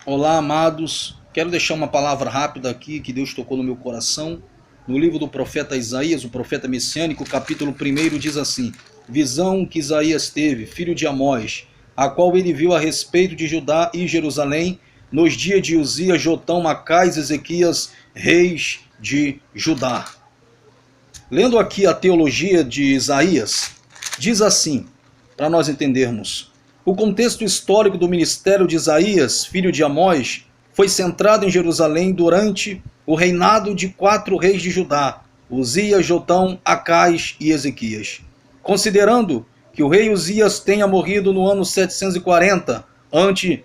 Olá, amados. Quero deixar uma palavra rápida aqui que Deus tocou no meu coração. No livro do profeta Isaías, o profeta messiânico, capítulo 1 diz assim: Visão que Isaías teve, filho de Amós, a qual ele viu a respeito de Judá e Jerusalém, nos dias de Uzias, Jotão, Acais, Ezequias, reis de Judá. Lendo aqui a teologia de Isaías, diz assim, para nós entendermos: o contexto histórico do ministério de Isaías, filho de Amós, foi centrado em Jerusalém durante o reinado de 4 reis de Judá, Uzias, Jotão, Acais e Ezequias. Considerando que o rei Uzias tenha morrido no ano 740 a.C.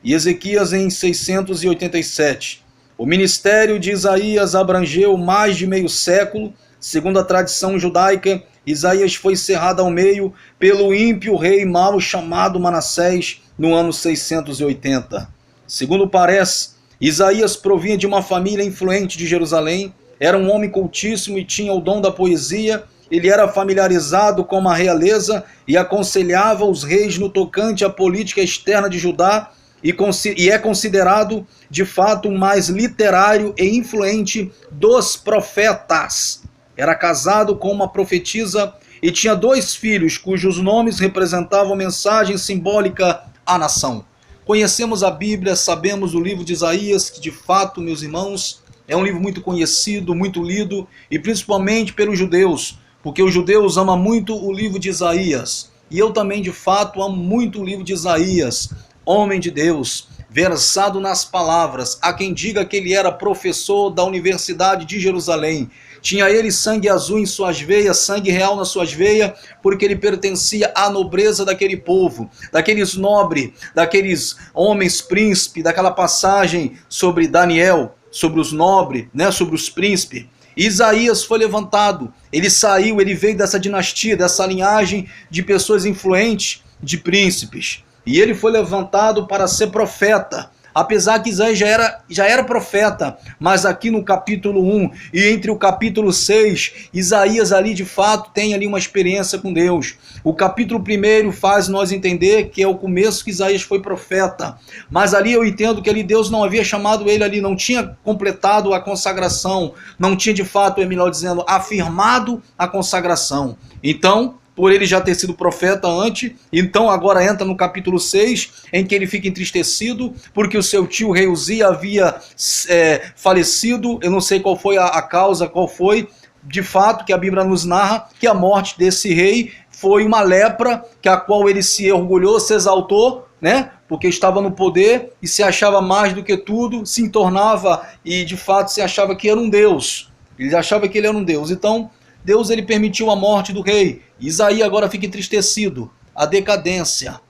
e Ezequias em 687, o ministério de Isaías abrangeu mais de meio século. Segundo a tradição judaica, Isaías foi cerrado ao meio pelo ímpio rei mau chamado Manassés no ano 680. Segundo parece, Isaías provinha de uma família influente de Jerusalém, era um homem cultíssimo e tinha o dom da poesia. Ele era familiarizado com a realeza e aconselhava os reis no tocante à política externa de Judá, e é considerado, de fato, o mais literário e influente dos profetas. Era casado com uma profetisa e tinha 2 filhos, cujos nomes representavam mensagem simbólica à nação. Conhecemos a Bíblia, sabemos o livro de Isaías, que de fato, meus irmãos, é um livro muito conhecido, muito lido, e principalmente pelos judeus, porque os judeus amam muito o livro de Isaías. E eu também, de fato, amo muito o livro de Isaías. Homem de Deus, versado nas palavras, há quem diga que ele era professor da Universidade de Jerusalém. Tinha ele sangue azul em suas veias, sangue real nas suas veias, porque ele pertencia à nobreza daquele povo, daqueles nobres, daqueles homens príncipes, daquela passagem sobre Daniel, sobre os nobres, né, sobre os príncipes. Isaías foi levantado, ele saiu, ele veio dessa dinastia, dessa linhagem de pessoas influentes, de príncipes. E ele foi levantado para ser profeta, apesar que Isaías já era profeta, mas aqui no capítulo 1 e entre o capítulo 6, Isaías ali de fato tem ali uma experiência com Deus. O capítulo 1 faz nós entender que é o começo que Isaías foi profeta, mas ali eu entendo que ali Deus não havia chamado ele ali, não tinha completado a consagração, não tinha de fato, é melhor dizendo, afirmado a consagração. Então, por ele já ter sido profeta antes, então agora entra no capítulo 6, em que ele fica entristecido, porque o seu tio rei Uzias havia falecido. Eu não sei qual foi a causa, qual foi, de fato, que a Bíblia nos narra, que a morte desse rei foi uma lepra, que a qual ele se orgulhou, se exaltou, né? Porque estava no poder e se achava mais do que tudo, se tornava, e de fato se achava que era um Deus. Ele achava que ele era um Deus. Então, Deus ele permitiu a morte do rei. Isaías agora fica entristecido. A decadência.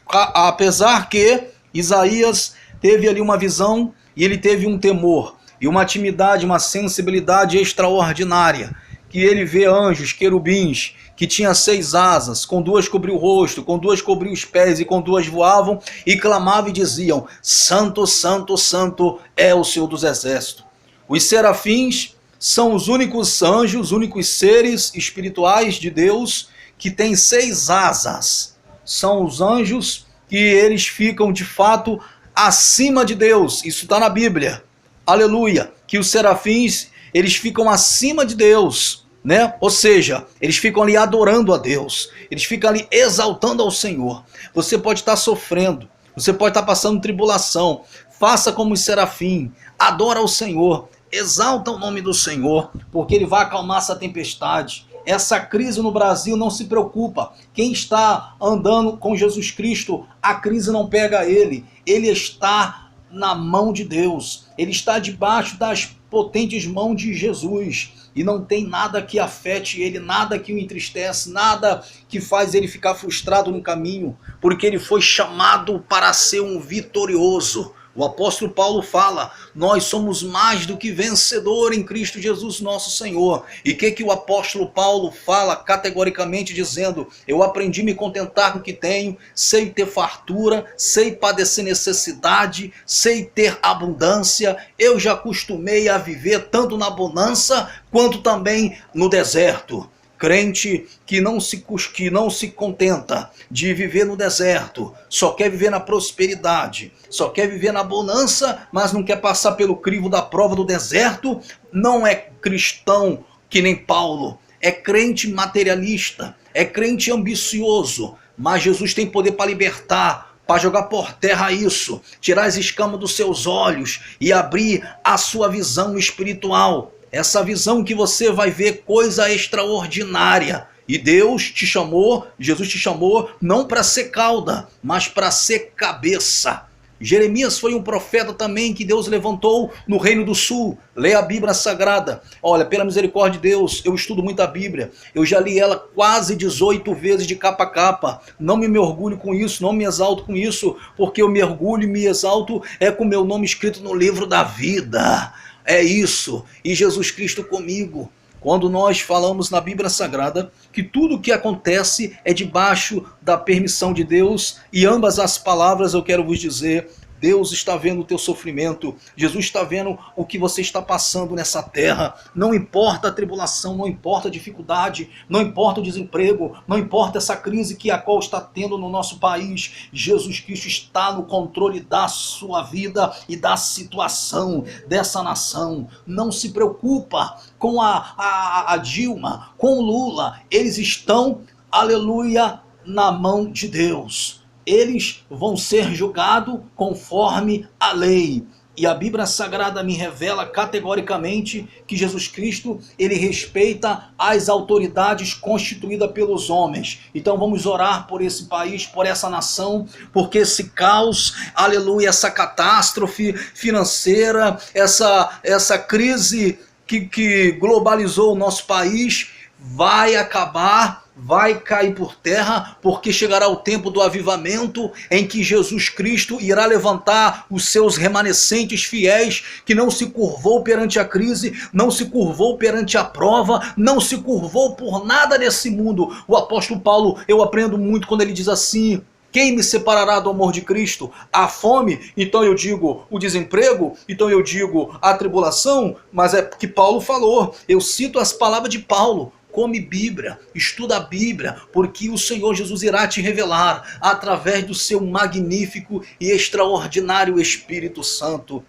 Apesar que Isaías teve ali uma visão e ele teve um temor e uma intimidade, uma sensibilidade extraordinária. Que ele vê anjos, querubins, que tinha 6 asas, com 2 cobriu o rosto, com 2 cobriu os pés e com 2 voavam e clamavam e diziam: Santo, Santo, Santo é o Senhor dos Exércitos. Os serafins são os únicos anjos, os únicos seres espirituais de Deus que têm 6 asas. São os anjos que eles ficam de fato acima de Deus. Isso está na Bíblia. Aleluia. Que os serafins, eles ficam acima de Deus, né? Ou seja, eles ficam ali adorando a Deus. Eles ficam ali exaltando ao Senhor. Você pode estar sofrendo. Você pode estar passando tribulação. Faça como os serafins. Adora ao Senhor. Exalta o nome do Senhor, porque ele vai acalmar essa tempestade. Essa crise no Brasil, não se preocupa. Quem está andando com Jesus Cristo, a crise não pega ele. Ele está na mão de Deus. Ele está debaixo das potentes mãos de Jesus. E não tem nada que afete ele, nada que o entristece, nada que faz ele ficar frustrado no caminho, porque ele foi chamado para ser um vitorioso. O apóstolo Paulo fala: nós somos mais do que vencedor em Cristo Jesus nosso Senhor. E o que o apóstolo Paulo fala categoricamente, dizendo: eu aprendi a me contentar com o que tenho, sei ter fartura, sei padecer necessidade, sei ter abundância. Eu já acostumei a viver tanto na bonança quanto também no deserto. Crente que não se contenta de viver no deserto, só quer viver na prosperidade, só quer viver na bonança, mas não quer passar pelo crivo da prova do deserto, não é cristão que nem Paulo, é crente materialista, é crente ambicioso, mas Jesus tem poder para libertar, para jogar por terra isso, tirar as escamas dos seus olhos e abrir a sua visão espiritual. Essa visão que você vai ver coisa extraordinária. E Deus te chamou, Jesus te chamou, não para ser cauda, mas para ser cabeça. Jeremias foi um profeta também que Deus levantou no Reino do Sul. Leia a Bíblia Sagrada. Olha, pela misericórdia de Deus, eu estudo muito a Bíblia. Eu já li ela quase 18 vezes de capa a capa. Não me orgulho com isso, não me exalto com isso, porque eu me orgulho e me exalto com meu nome escrito no livro da vida. É isso. E Jesus Cristo comigo. Quando nós falamos na Bíblia Sagrada que tudo o que acontece é debaixo da permissão de Deus, e ambas as palavras eu quero vos dizer, Deus está vendo o teu sofrimento, Jesus está vendo o que você está passando nessa terra, não importa a tribulação, não importa a dificuldade, não importa o desemprego, não importa essa crise que a qual está tendo no nosso país, Jesus Cristo está no controle da sua vida e da situação dessa nação. Não se preocupa com a Dilma, com o Lula, eles estão, aleluia, na mão de Deus. Eles vão ser julgados conforme a lei. E a Bíblia Sagrada me revela categoricamente que Jesus Cristo, ele respeita as autoridades constituídas pelos homens. Então vamos orar por esse país, por essa nação, porque esse caos, aleluia, essa catástrofe financeira, essa crise que globalizou o nosso país, vai acabar, vai cair por terra, porque chegará o tempo do avivamento em que Jesus Cristo irá levantar os seus remanescentes fiéis, que não se curvou perante a crise, não se curvou perante a prova, não se curvou por nada desse mundo. O apóstolo Paulo, eu aprendo muito quando ele diz assim: quem me separará do amor de Cristo? A fome? Então eu digo o desemprego? Então eu digo a tribulação? Mas é porque Paulo falou, eu cito as palavras de Paulo. Come Bíblia, estuda a Bíblia, porque o Senhor Jesus irá te revelar através do seu magnífico e extraordinário Espírito Santo.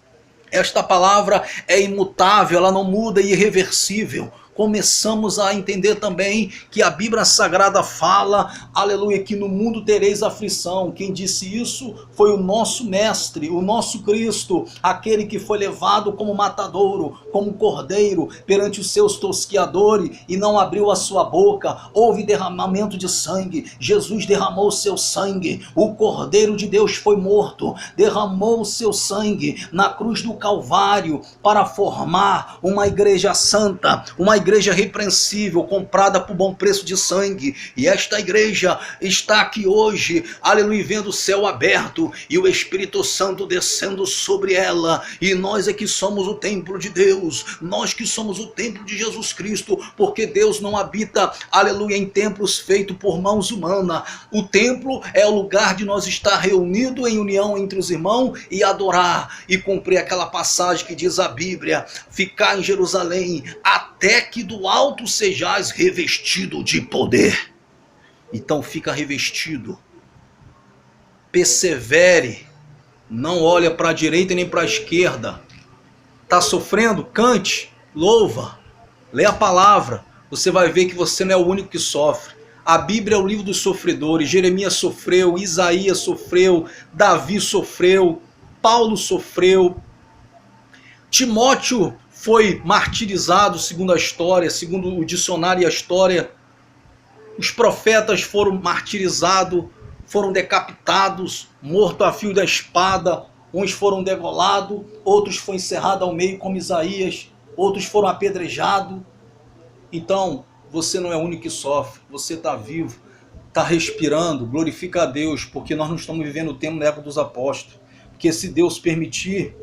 Esta palavra é imutável, ela não muda, e irreversível. Começamos a entender também que a Bíblia Sagrada fala, aleluia, que no mundo tereis aflição. Quem disse isso foi o nosso mestre, o nosso Cristo, aquele que foi levado como matadouro, como cordeiro perante os seus tosquiadores e não abriu a sua boca. Houve derramamento de sangue, Jesus derramou o seu sangue, o Cordeiro de Deus foi morto, derramou o seu sangue na cruz do Calvário para formar uma igreja santa, uma igreja repreensível, comprada por bom preço de sangue. E esta igreja está aqui hoje, aleluia, vendo o céu aberto e o Espírito Santo descendo sobre ela. E nós é que somos o templo de Deus, nós que somos o templo de Jesus Cristo, porque Deus não habita, aleluia, em templos feitos por mãos humanas. O templo é o lugar de nós estar reunido em união entre os irmãos e adorar e cumprir aquela passagem que diz a Bíblia: ficar em Jerusalém até que do alto sejais revestido de poder. Então fica revestido, persevere, não olha para a direita nem para a esquerda. Está sofrendo? Cante, louva, lê a palavra, você vai ver que você não é o único que sofre. A Bíblia é o livro dos sofredores. Jeremias sofreu, Isaías sofreu, Davi sofreu, Paulo sofreu, Timóteo foi martirizado, segundo a história, segundo o dicionário e a história. Os profetas foram martirizados, foram decapitados, mortos a fio da espada. Uns foram degolados, outros foram encerrados ao meio, como Isaías. Outros foram apedrejados. Então, você não é o único que sofre. Você está vivo, está respirando. Glorifica a Deus, porque nós não estamos vivendo o tempo da época dos apóstolos. Porque se Deus permitir,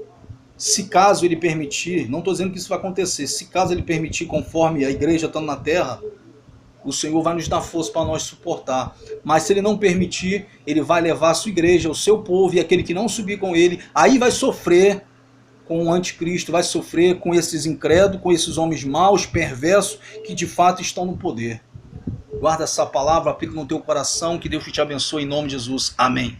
se caso ele permitir, não estou dizendo que isso vai acontecer, se caso ele permitir, conforme a igreja estando na terra, o Senhor vai nos dar força para nós suportar. Mas se ele não permitir, ele vai levar a sua igreja, o seu povo, e aquele que não subir com ele, aí vai sofrer com o anticristo, vai sofrer com esses incrédulos, com esses homens maus, perversos, que de fato estão no poder. Guarda essa palavra, aplica no teu coração, que Deus te abençoe em nome de Jesus. Amém.